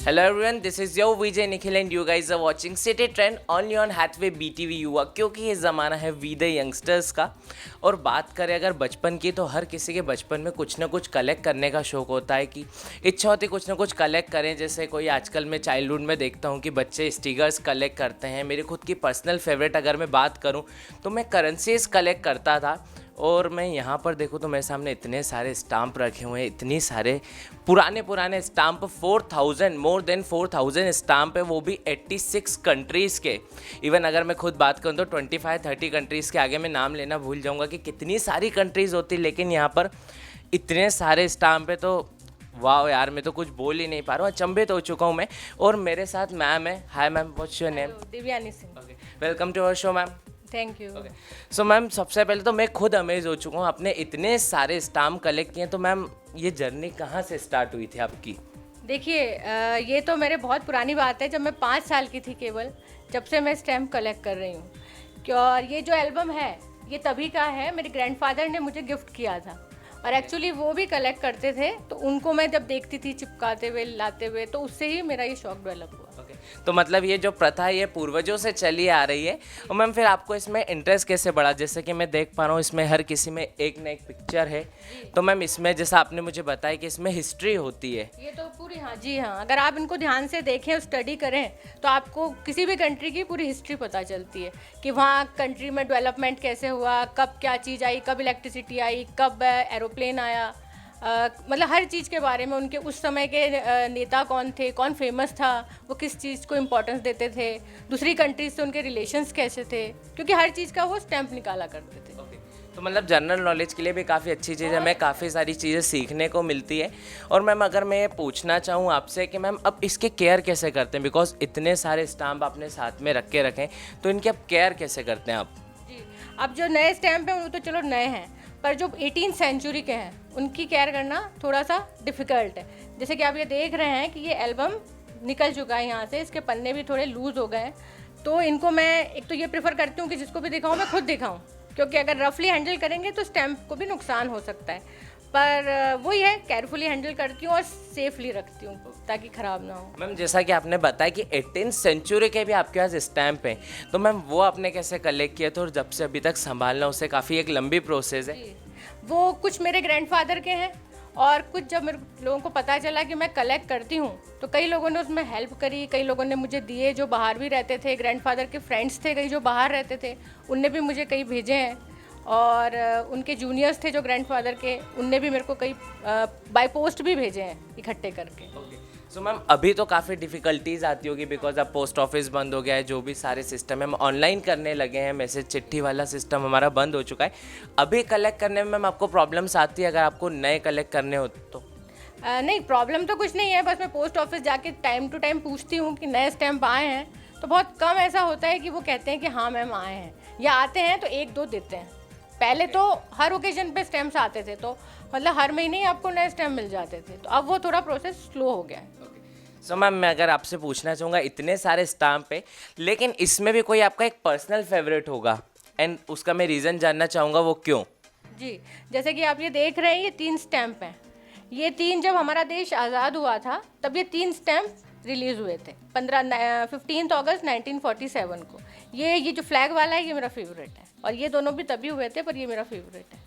Hello everyone, this is your Vijay Nikhil and you guys are watching City Trend only on Hathway BTV Yuva, क्योंकि ये ज़माना है we the youngsters का। और बात करें अगर बचपन की, तो हर किसी के बचपन में कुछ ना कुछ कलेक्ट करने का शौक़ होता है कि इच्छा होती कुछ ना कुछ कलेक्ट करें। जैसे कोई आजकल मैं चाइल्डहुड में देखता हूँ कि बच्चे स्टिकर्स कलेक्ट करते हैं। मेरी खुद की पर्सनल फेवरेट अगर मैं बात करूँ तो मैं करेंसीज कलेक्ट करता था। और मैं यहाँ पर देखूँ तो मेरे सामने इतने सारे स्टाम्प रखे हुए हैं, इतनी सारे पुराने स्टाम्प, 4000 मोर देन 4000 स्टाम्प है, वो भी 86 कंट्रीज़ के। इवन अगर मैं खुद बात करूँ तो 25-30 कंट्रीज़ के आगे मैं नाम लेना भूल जाऊँगा कि कितनी सारी कंट्रीज़ होती, लेकिन यहाँ पर इतने सारे स्टाम्प है तो वाह यार, मैं तो कुछ बोल ही नहीं पा रहा हूँ, अचंभित हो चुका हूँ मैं। और मेरे साथ मैम है। Hi ma'am, what's your name? Divyani Singh. Okay, welcome to our show ma'am. Thank you. So ma'am, सबसे पहले तो मैं खुद अमेज हो चुका हूँ, आपने इतने सारे स्टाम्प कलेक्ट किए। तो मैम, ये जर्नी कहाँ से स्टार्ट हुई थी आपकी? देखिए, ये तो मेरे बहुत पुरानी बात है। जब मैं 5 साल की थी केवल, जब से मैं स्टैम्प कलेक्ट कर रही हूँ। और ये जो एल्बम है ये तभी का है, मेरे ग्रैंडफादर ने मुझे गिफ्ट किया था। और एक्चुअली वो भी कलेक्ट करते थे, तो उनको मैं जब देखती थी चिपकाते हुए लाते हुए, तो उससे ही मेरा ये शौक डेवलप हुआ। ओके, तो मतलब ये जो प्रथा है ये पूर्वजों से चली आ रही है। और मैम, फिर आपको इसमें इंटरेस्ट कैसे बढ़ा? जैसे कि मैं देख पा रहा हूँ इसमें हर किसी में एक ना एक पिक्चर है। तो मैम, इसमें जैसा आपने मुझे बताया कि इसमें हिस्ट्री होती है। ये तो पूरी, हाँ जी हाँ, अगर आप इनको ध्यान से देखें और स्टडी करें तो आपको किसी भी कंट्री की पूरी हिस्ट्री पता चलती है कि वहाँ कंट्री में डेवलपमेंट कैसे हुआ, कब क्या चीज़ आई, कब इलेक्ट्रिसिटी आई, कब एरोप्लेन आया। मतलब हर चीज़ के बारे में, उनके उस समय के नेता कौन थे, कौन फेमस था, वो किस चीज़ को इम्पोर्टेंस देते थे, दूसरी कंट्रीज से उनके रिलेशंस कैसे थे, क्योंकि हर चीज़ का वो स्टैम्प निकाला करते थे। तो मतलब जनरल नॉलेज के लिए भी काफ़ी अच्छी चीज़ है, हमें काफ़ी सारी चीज़ें सीखने को मिलती है। और मैम, अगर मैं पूछना चाहूँ आपसे कि मैम अब इसके केयर कैसे करते हैं, बिकॉज इतने सारे स्टाम्प आपने साथ में रख के रखें, तो इनकी अब केयर कैसे करते हैं आप? जी, अब जो नए स्टैम्प हैं वो तो चलो नए हैं, पर जो 18वीं सेंचुरी के हैं उनकी केयर करना थोड़ा सा डिफ़िकल्ट है। जैसे कि आप ये देख रहे हैं कि ये एल्बम निकल चुका है यहाँ से, इसके पन्ने भी थोड़े लूज़ हो गए हैं। तो इनको मैं एक तो ये प्रेफर करती हूँ कि जिसको भी दिखाऊँ मैं खुद दिखाऊँ, क्योंकि अगर रफली हैंडल करेंगे तो स्टैम्प को भी नुकसान हो सकता है। पर वही है, केयरफुली हैंडल करती हूँ और सेफली रखती हूँ ताकि ख़राब ना हो। मैम, जैसा कि आपने बताया कि 18वीं सेंचुरी के भी आपके पास स्टैम्प हैं, तो मैम वो आपने कैसे कलेक्ट किया था? और जब से अभी तक संभालना उसे काफ़ी एक लंबी प्रोसेस है। जी, वो कुछ मेरे ग्रैंडफादर के हैं और कुछ जब मेरे लोगों को पता चला कि मैं कलेक्ट करती हूँ तो कई लोगों ने उसमें हेल्प करी, कई लोगों ने मुझे दिए जो बाहर भी रहते थे। ग्रैंडफादर के फ्रेंड्स थे कई जो बाहर रहते थे, उनने भी मुझे कई भेजे हैं। और उनके जूनियर्स थे जो ग्रैंडफादर के, उनने भी मेरे को कई बाय पोस्ट भी भेजे हैं इकट्ठे करके। सो मैम, अभी तो काफ़ी डिफ़िकल्टीज आती होगी बिकॉज अब पोस्ट ऑफिस बंद हो गया है, जो भी सारे सिस्टम है हम ऑनलाइन करने लगे हैं, मैसेज चिट्ठी वाला सिस्टम हमारा बंद हो चुका है। अभी कलेक्ट करने में मैम आपको प्रॉब्लम्स आती है अगर आपको नए कलेक्ट करने हो तो? नहीं, प्रॉब्लम तो कुछ नहीं है, बस मैं पोस्ट ऑफिस जाके टाइम टू टाइम पूछती हूँ कि नए स्टैम्प आए हैं। तो बहुत कम ऐसा होता है कि वो कहते हैं कि हाँ मैम आए हैं, या आते हैं तो 1-2 देते हैं। पहले तो हर ओकेजन पे स्टैम्प्स आते थे, तो मतलब हर महीने ही आपको नए स्टैम्प मिल जाते थे। तो अब वो थोड़ा प्रोसेस स्लो हो गया है। सो मैम, मैं अगर आपसे पूछना चाहूँगा, इतने सारे स्टाम्प है लेकिन इसमें भी कोई आपका एक पर्सनल फेवरेट होगा, एंड उसका मैं रीज़न जानना चाहूँगा, वो क्यों? जी, जैसे कि आप ये देख रहे हैं, ये 3 स्टैम्प हैं। ये 3 जब हमारा देश आज़ाद हुआ था तब ये 3 स्टैम्प रिलीज़ हुए थे 15 अगस्त 1947 को। ये जो फ्लैग वाला है ये मेरा फेवरेट है, और ये दोनों भी तभी हुए थे, पर ये मेरा फेवरेट है।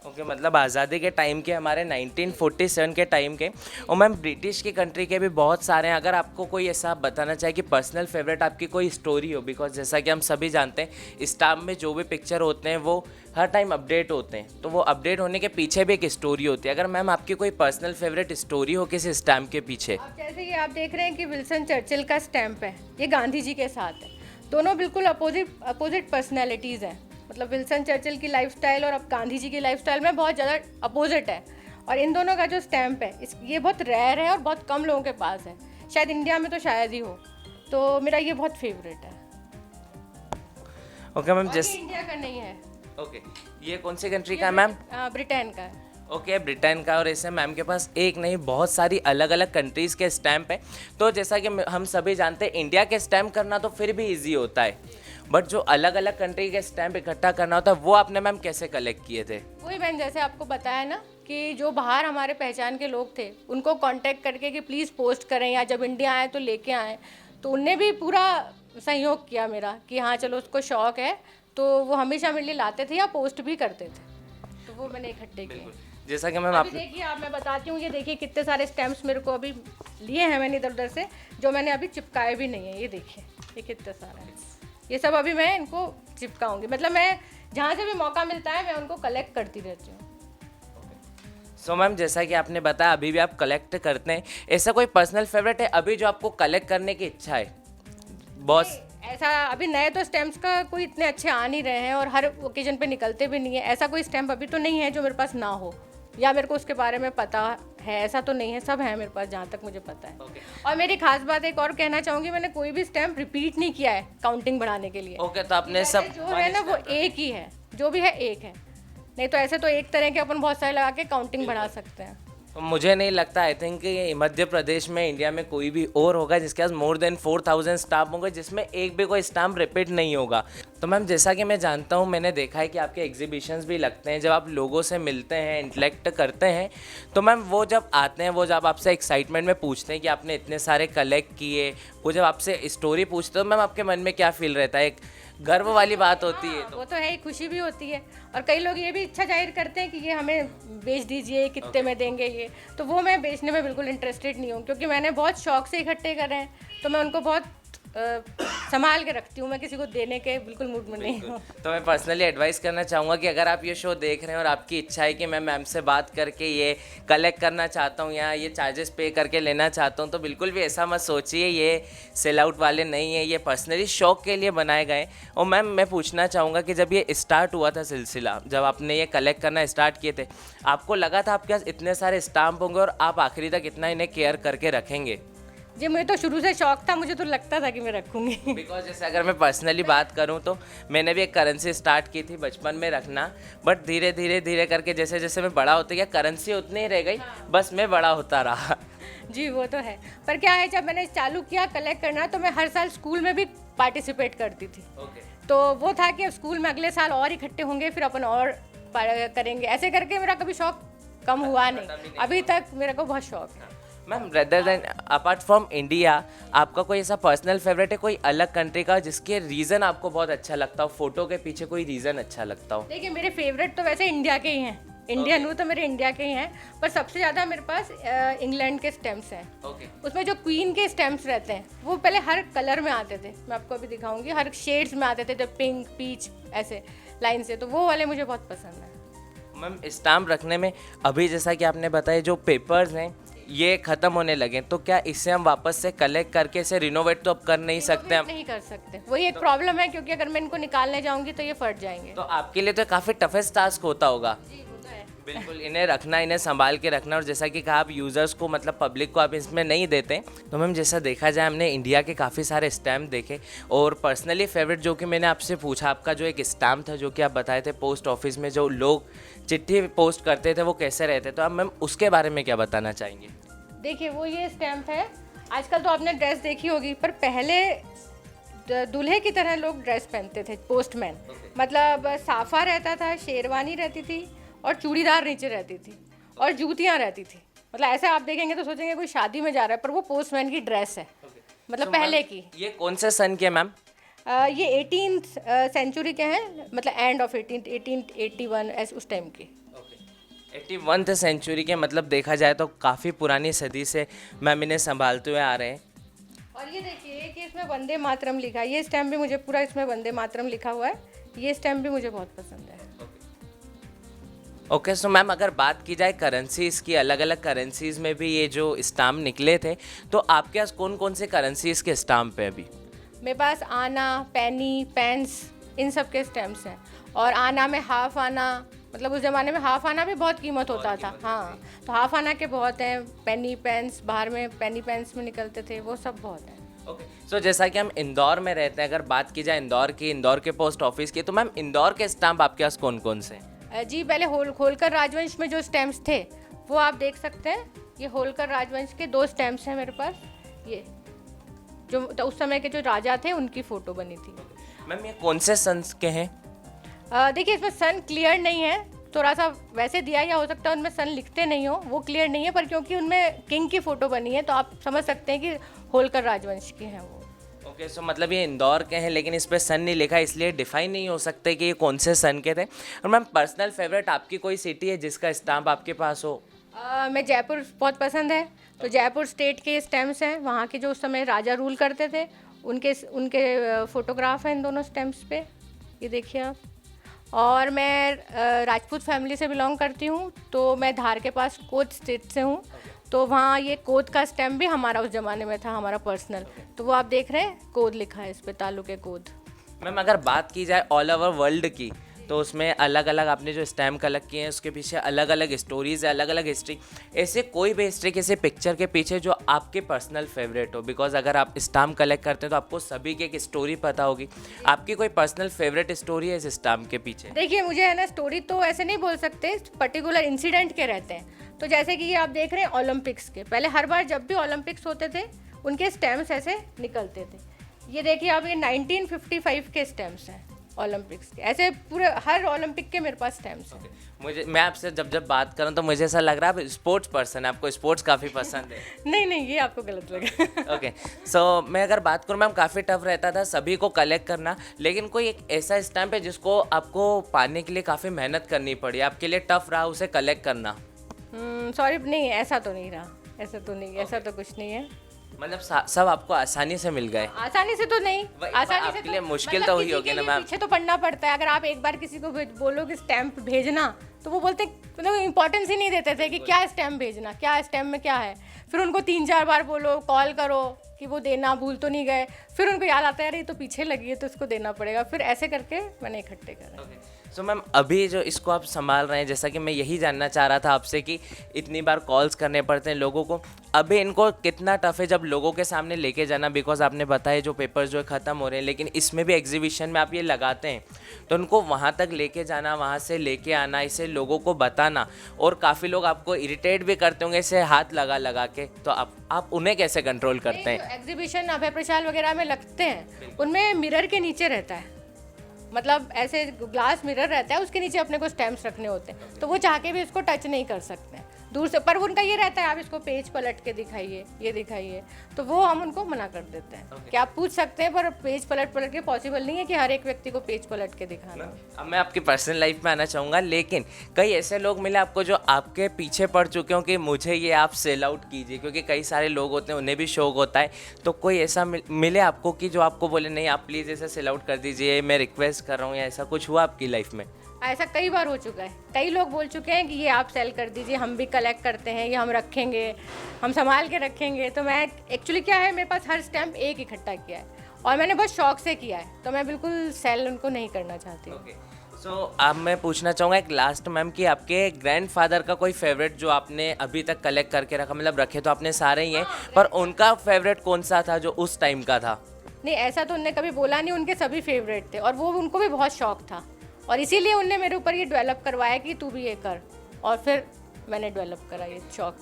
ओके, मतलब आज़ादी के टाइम के, हमारे 1947 के टाइम के। और मैम, ब्रिटिश की कंट्री के भी बहुत सारे हैं। अगर आपको कोई ऐसा बताना चाहे कि पर्सनल फेवरेट आपकी कोई स्टोरी हो, बिकॉज जैसा कि हम सभी जानते हैं स्टाम्प में जो भी पिक्चर होते हैं वो हर टाइम अपडेट होते हैं, तो वो अपडेट होने के पीछे भी एक स्टोरी होती है। अगर मैम आपकी कोई पर्सनल फेवरेट स्टोरी हो किसी स्टाम्प के पीछे? अब जैसे कि आप देख रहे हैं कि विल्सन चर्चिल का स्टैम्प है, ये गांधी जी के साथ है। दोनों बिल्कुल अपोजिट पर्सनैलिटीज़ हैं। मतलब विल्सन चर्चिल की लाइफस्टाइल और अब गांधी जी की लाइफस्टाइल में बहुत ज़्यादा अपोजिट है। और इन दोनों का जो स्टैम्प है ये बहुत रेयर है और बहुत कम लोगों के पास है, शायद इंडिया में तो शायद ही हो। तो मेरा ये बहुत फेवरेट है। ओके मैम, और ये इंडिया का नहीं है। ओके, ये कौन सी कंट्री का है मैम? ब्रिटेन का है। ओके, ब्रिटेन का। और ऐसे मैम के पास एक नहीं बहुत सारी अलग अलग कंट्रीज़ के स्टैम्प हैं। तो जैसा कि हम सभी जानते हैं इंडिया के स्टैम्प करना तो फिर भी इजी होता है, बट जो अलग अलग कंट्री के स्टैम्प इकट्ठा करना होता है वो आपने मैम कैसे कलेक्ट किए थे? वही मैंने जैसे आपको बताया ना कि जो बाहर हमारे पहचान के लोग थे उनको कांटेक्ट करके कि प्लीज़ पोस्ट करें या जब इंडिया आए तो लेके आएँ, तो उनने भी पूरा सहयोग किया मेरा कि हाँ चलो उसको शौक़ है, तो वो हमेशा मेरे लिए लाते थे या पोस्ट भी करते थे, तो वो मैंने इकट्ठे किए। जैसा कि मैम अभी देखिए आप, मैं बताती हूँ, ये देखिए कितने सारे स्टैम्प्स मेरे को अभी लिए हैं मैंने इधर उधर से, जो मैंने अभी चिपकाए भी नहीं है। ये देखिए ये कितने सारे हैं, ये सब अभी मैं इनको चिपकाऊंगी। मतलब मैं जहाँ से भी मौका मिलता है मैं उनको कलेक्ट करती रहती हूँ। सो मैम जैसा कि आपने बताया अभी भी आप कलेक्ट करते हैं, ऐसा कोई पर्सनल फेवरेट है अभी जो आपको कलेक्ट करने की इच्छा है? बॉस ऐसा अभी नए तो स्टैम्प्स का कोई इतने अच्छे आ नहीं रहे हैं और हर ओकेजन पे निकलते भी नहीं है। ऐसा कोई स्टैम्प अभी तो नहीं है जो मेरे पास ना हो या मेरे को उसके बारे में पता है, ऐसा तो नहीं है, सब है मेरे पास जहाँ तक मुझे पता है। और मेरी खास बात एक और कहना चाहूँगी, मैंने कोई भी स्टैम्प रिपीट नहीं किया है काउंटिंग बढ़ाने के लिए। ओके, तो आपने सब जो है ना वो एक ही है, जो भी है एक है, नहीं तो ऐसे तो एक तरह के अपन बहुत सारे लगा के काउंटिंग बढ़ा सकते हैं। तो मुझे नहीं लगता, आई थिंक कि मध्य प्रदेश में, इंडिया में कोई भी और होगा जिसके पास मोर देन 4000 स्टाम्प होंगे जिसमें एक भी कोई स्टाम्प रिपीट नहीं होगा। तो मैम जैसा कि मैं जानता हूँ, मैंने देखा है कि आपके एग्जीबिशंस भी लगते हैं, जब आप लोगों से मिलते हैं, इंटलेक्ट करते हैं, तो मैम वो जब आते हैं, वो जब आपसे एक्साइटमेंट में पूछते हैं कि आपने इतने सारे कलेक्ट किए, वो जब आपसे स्टोरी पूछते हो, मैम आपके मन में क्या फील रहता है? एक गर्व वाली बात होती है। वो तो है ही, खुशी भी होती है। और कई लोग ये भी इच्छा जाहिर करते हैं कि ये हमें बेच दीजिए, कितने में देंगे ये, तो वो मैं बेचने में बिल्कुल इंटरेस्टेड नहीं हूँ, क्योंकि मैंने बहुत शौक से इकट्ठे करे हैं, तो मैं उनको बहुत संभाल के रखती हूँ। मैं किसी को देने के बिल्कुल मूड में नहीं हूँ। तो मैं पर्सनली एडवाइस करना चाहूँगा कि अगर आप ये शो देख रहे हैं और आपकी इच्छा है कि मैं मैम से बात करके ये कलेक्ट करना चाहता हूँ या ये चार्जेस पे करके लेना चाहता हूँ, तो बिल्कुल भी ऐसा मत सोचिए, ये सेल आउट वाले नहीं है, ये पर्सनली शौक के लिए बनाए गए। और मैम मैं पूछना चाहूँगा कि जब ये स्टार्ट हुआ था सिलसिला, जब आपने ये कलेक्ट करना स्टार्ट किए थे, आपको लगा था आपके पास इतने सारे स्टाम्प होंगे और आप आखिरी तक इतना इन्हें केयर करके रखेंगे? जी मुझे तो शुरू से शौक था, मुझे तो लगता था कि मैं रखूँगी। बिकॉज जैसे अगर मैं पर्सनली बात करूं तो मैंने भी एक करेंसी स्टार्ट की थी बचपन में रखना, बट धीरे धीरे धीरे करके जैसे जैसे मैं बड़ा होता गया करेंसी उतनी ही रह गई, बस मैं बड़ा होता रहा। जी वो तो है, पर क्या है, जब मैंने चालू किया कलेक्ट करना तो मैं हर साल स्कूल में भी पार्टिसिपेट करती थी। तो वो था कि अब स्कूल में अगले साल और इकट्ठे होंगे, फिर अपन और करेंगे, ऐसे करके मेरा कभी शौक कम हुआ नहीं, अभी तक मेरे को बहुत शौक है। Ma'am rather than apart from India, आपका कोई ऐसा पर्सनल फेवरेट है कोई अलग कंट्री का जिसके रीज़न आपको बहुत अच्छा लगता हो, फोटो के पीछे कोई रीज़न अच्छा लगता हो? देखिए मेरे फेवरेट तो वैसे इंडिया के ही हैं, इंडियन हूँ तो मेरे इंडिया के ही हैं, पर सबसे ज़्यादा मेरे पास इंग्लैंड के स्टैम्प्स हैं। उसमें जो क्वीन के स्टैम्प्स रहते हैं वो पहले हर कलर में आते थे, मैं आपको अभी दिखाऊंगी, हर शेड्स में आते थे, जब पिंक पीच ऐसे लाइन से, तो वो वाले मुझे बहुत पसंद है। मैम स्टाम्प रखने में अभी जैसा कि आपने बताया जो पेपर्स हैं ये ख़त्म होने लगे, तो क्या इससे हम वापस से कलेक्ट करके इसे रिनोवेट तो अब कर नहीं सकते हम? नहीं कर सकते, वही एक प्रॉब्लम है, क्योंकि अगर मैं इनको निकालने जाऊंगी तो ये फट जाएंगे। तो आपके लिए तो काफ़ी टफेस्ट टास्क होता होगा। जी वो तो है। बिल्कुल, इन्हें रखना, इन्हें संभाल के रखना, और जैसा कि कहा आप यूज़र्स को, मतलब पब्लिक को आप इसमें नहीं देते। तो मैम जैसा देखा जाए, हमने इंडिया के काफ़ी सारे स्टैम्प देखे, और पर्सनली फेवरेट जो कि मैंने आपसे पूछा, आपका जो एक स्टैम्प था जो कि आप बताए थे पोस्ट ऑफिस में जो लोग चिट्ठी पोस्ट करते थे वो कैसे रहते, तो आप मैम उसके बारे में क्या बताना चाहेंगे? देखिए वो ये स्टैम्प है, आजकल तो आपने ड्रेस देखी होगी, पर पहले दूल्हे की तरह लोग ड्रेस पहनते थे, पोस्टमैन। मतलब साफा रहता था, शेरवानी रहती थी और चूड़ीदार नीचे रहती थी और जूतियाँ रहती थी। मतलब ऐसे आप देखेंगे तो सोचेंगे कोई शादी में जा रहा है, पर वो पोस्टमैन की ड्रेस है, मतलब पहले की। ये कौन से सन के मैम? ये 18th सेंचुरी के हैं, मतलब एंड ऑफ 1881 ऐसे उस टाइम की। 81th सेंचुरी के, मतलब देखा जाए तो काफ़ी पुरानी सदी से मैम इन्हें संभालते हुए आ रहे हैं। और ये देखिए कि इसमें वंदे मातरम लिखा है, ये स्टैम्प भी मुझे पूरा इसमें वंदे मातरम लिखा हुआ है, ये स्टैम्प भी मुझे बहुत पसंद है। ओके, सो मैम अगर बात की जाए करेंसीज़ की, अलग अलग करेंसीज़ में भी ये जो स्टाम्प निकले थे, तो आपके पास कौन कौन से करेंसीज़ के स्टाम्प है अभी? मेरे पास आना, पेनी, पेंस, इन सब के स्टैम्प्स हैं। और आना में हाफ आना, मतलब उस ज़माने में हाफ आना भी बहुत कीमत होता था। हाँ, तो हाफ आना के बहुत हैं, पेनी पेंस, बाहर में पेनी पेंस में निकलते थे, वो सब बहुत हैं। ओके, सो जैसा कि हम इंदौर में रहते हैं, अगर बात की जाए इंदौर की, इंदौर के पोस्ट ऑफिस की, तो मैम इंदौर के स्टाम्प आपके पास कौन कौन से हैं? जी पहले होलकर राजवंश में जो स्टैम्प्स थे वो आप देख सकते हैं, ये होलकर राजवंश के 2 स्टैम्प्स हैं मेरे पास, ये जो तो उस समय के जो राजा थे उनकी फ़ोटो बनी थी। मैम ये कौन से सन्स के हैं? देखिए इसमें सन क्लियर नहीं है, थोड़ा सा वैसे दिया या हो सकता है उनमें सन लिखते नहीं हो, वो क्लियर नहीं है, पर क्योंकि उनमें किंग की फ़ोटो बनी है तो आप समझ सकते हैं कि होलकर राजवंश के हैं वो। ओके, सो मतलब ये इंदौर के हैं लेकिन इस पे सन नहीं लिखा, इसलिए डिफाइन नहीं हो सकते कि ये कौन से सन के थे। और मैम पर्सनल फेवरेट आपकी कोई सिटी है जिसका स्टाम्प आपके पास हो? मैं जयपुर बहुत पसंद है, तो जयपुर स्टेट के स्टैम्प्स हैं, वहाँ के जो उस समय राजा रूल करते थे उनके उनके फ़ोटोग्राफ हैं इन दोनों स्टैम्प्स पे, ये देखिए आप। और मैं राजपूत फैमिली से बिलोंग करती हूँ, तो मैं धार के पास कोद स्टेट से हूँ, तो वहाँ ये कोद का स्टैम्प भी हमारा उस ज़माने में था, हमारा पर्सनल। तो वो आप देख रहे हैं कोद लिखा है इस पे, तालुके कोद। मैम अगर बात की जाए ऑल ओवर वर्ल्ड की, तो उसमें अलग अलग आपने जो स्टैम्प कलेक्ट किए हैं उसके पीछे अलग अलग स्टोरीज है, अलग अलग हिस्ट्री। ऐसे कोई भी हिस्ट्री किसी पिक्चर के पीछे जो आपके पर्सनल फेवरेट हो, बिकॉज अगर आप स्टैम्प कलेक्ट करते हैं तो आपको सभी की एक स्टोरी पता होगी। आपकी कोई पर्सनल फेवरेट स्टोरी है इस स्टैम्प के पीछे? देखिए मुझे है ना, स्टोरी तो ऐसे नहीं बोल सकते, पर्टिकुलर इंसिडेंट के रहते हैं। तो जैसे कि ये आप देख रहे हैं ओलंपिक्स के, पहले हर बार जब भी ओलंपिक्स होते थे उनके स्टैम्प्स ऐसे निकलते थे। ये देखिए आप, ये 1955 के स्टैम्प्स हैं ओलंपिक्स के, ऐसे पूरे हर ओलंपिक के मेरे पास स्टैम्प्स हैं। मुझे, मैं आपसे जब बात करूं तो मुझे ऐसा लग रहा है आप स्पोर्ट्स पर्सन है, आपको स्पोर्ट्स काफ़ी पसंद है। नहीं नहीं, ये आपको गलत लगा। ओके, सो मैं अगर बात करूं मैम, काफ़ी टफ रहता था सभी को कलेक्ट करना, लेकिन कोई एक ऐसा स्टैम्प है जिसको आपको पाने के लिए काफ़ी मेहनत करनी पड़ी, आपके लिए टफ रहा उसे कलेक्ट करना? सॉरी, नहीं ऐसा तो नहीं रहा, ऐसा तो नहीं, ऐसा तो कुछ नहीं है। मतलब सब आपको आसानी से मिल गए? आसानी से तो नहीं, आसानी से आपके लिए तो मुश्किल मतलब तो हुई किसी होगी के ना लिए मैम? पीछे तो पढ़ना पड़ता है। अगर आप एक बार किसी को बोलो कि स्टैम्प भेजना, तो वो बोलते मतलब इंपॉर्टेंस ही नहीं देते थे कि क्या स्टैम्प भेजना, क्या स्टैम्प में क्या है। फिर उनको 3-4 बार बोलो, कॉल करो कि वो देना, भूल तो नहीं गए। फिर उनको याद आता है अरे ये तो पीछे लगी है तो इसको देना पड़ेगा। फिर ऐसे करके मैंने इकट्ठे करे। सो मैम अभी जो इसको आप संभाल रहे हैं, जैसा कि मैं यही जानना चाह रहा था आपसे कि इतनी बार कॉल्स करने पड़ते हैं लोगों को, अभी इनको कितना टफ है जब लोगों के सामने लेके जाना? बिकॉज आपने बताया जो पेपर्स जो है ख़त्म हो रहे हैं, लेकिन इसमें भी एग्जीबिशन में आप ये लगाते हैं, तो उनको वहाँ तक लेके जाना, वहाँ से लेके आना, इसे लोगों को बताना, और काफ़ी लोग आपको इरिटेट भी करते होंगे इसे हाथ लगा लगा के, तो आप उन्हें कैसे कंट्रोल करते हैं? एग्जीबिशन अभय प्रशाल वगैरह में लगते हैं, उनमें मिरर के नीचे रहता है, मतलब ऐसे ग्लास मिरर रहता है, उसके नीचे अपने को स्टैम्प्स रखने होते हैं, तो वो चाह के भी इसको टच नहीं कर सकते दूर से। पर उनका ये रहता है आप इसको पेज पलट के दिखाइए, ये दिखाइए, तो वो हम उनको मना कर देते हैं कि आप पूछ सकते हैं, पर पेज पलट के पॉसिबल नहीं है कि हर एक व्यक्ति को पेज पलट के दिखाना। अब मैं आपकी पर्सनल लाइफ में आना चाहूँगा, लेकिन कई ऐसे लोग मिले आपको जो आपके पीछे पड़ चुके हो कि मुझे ये आप सेल आउट कीजिए, क्योंकि कई सारे लोग होते हैं उन्हें भी शौक होता है, तो कोई ऐसा मिले आपको कि जो आपको बोले नहीं आप प्लीज़ ऐसे सेल आउट कर दीजिए, मैं रिक्वेस्ट कर रहा हूँ, या ऐसा कुछ हुआ आपकी लाइफ में? ऐसा कई बार हो चुका है, कई लोग बोल चुके हैं कि ये आप सेल कर दीजिए, हम भी कलेक्ट करते हैं, ये हम रखेंगे, हम संभाल के रखेंगे। तो मैं एक्चुअली क्या है, मेरे पास हर स्टैम्प एक इकट्ठा किया है और मैंने बहुत शौक से किया है, तो मैं बिल्कुल सेल उनको नहीं करना चाहती हूँ। सो अब मैं पूछना चाहूँगा एक लास्ट मैम कि आपके ग्रैंडफादर का कोई फेवरेट जो आपने अभी तक कलेक्ट करके रखा, मतलब रखे तो आपने सारे ही हैं, पर उनका फेवरेट कौन सा था जो उस टाइम का था? नहीं, ऐसा तो उनने कभी बोला नहीं, उनके सभी फेवरेट थे और वो उनको भी बहुत शौक था, और इसीलिए उनने मेरे ऊपर ये डेवलप करवाया कि तू भी ये कर, और फिर मैंने डेवलप करा ये शौक।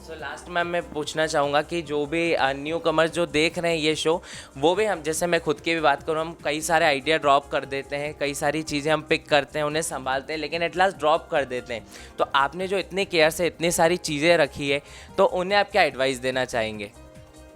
सो लास्ट मैम मैं पूछना चाहूँगा कि जो भी न्यू कमर्स जो देख रहे हैं ये शो, वो भी हम, जैसे मैं खुद की भी बात करूँ, हम कई सारे आइडिया ड्रॉप कर देते हैं, कई सारी चीज़ें हम पिक करते हैं, उन्हें संभालते हैं, लेकिन एट लास्ट ड्रॉप कर देते हैं। तो आपने जो इतनी केयर से इतनी सारी चीज़ें रखी है, तो उन्हें आप क्या एडवाइस देना चाहेंगे?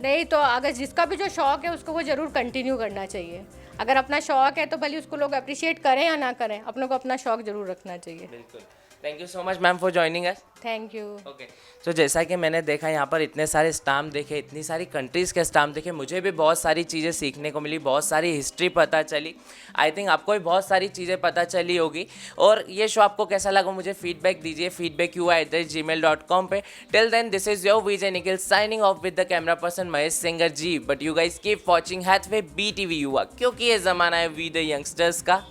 नहीं, तो अगर जिसका भी जो शौक है उसको वो ज़रूर कंटिन्यू करना चाहिए। अगर अपना शौक है तो भले उसको लोग अप्रिशिएट करें या ना करें, अपनों को अपना शौक ज़रूर रखना चाहिए। बिल्कुल। Thank you so much ma'am for joining us. Thank you. Okay, तो जैसा कि मैंने देखा यहाँ पर इतने सारे स्टाम्प देखे, इतनी सारी कंट्रीज़ के स्टाम्प देखे, मुझे भी बहुत सारी चीज़ें सीखने को मिली, बहुत सारी हिस्ट्री पता चली। आई थिंक आपको भी बहुत सारी चीज़ें पता चली होगी। और ये शो आपको कैसा लगा मुझे फीडबैक दीजिए, feedbackyua@gmail.com पे। Till then this is your Vijay Nikhil signing off with the camera person Mahesh Singer ji. But you guys keep watching Hathway BTV Yuva, क्योंकि ये ज़माना है वी द यंगस्टर्स का।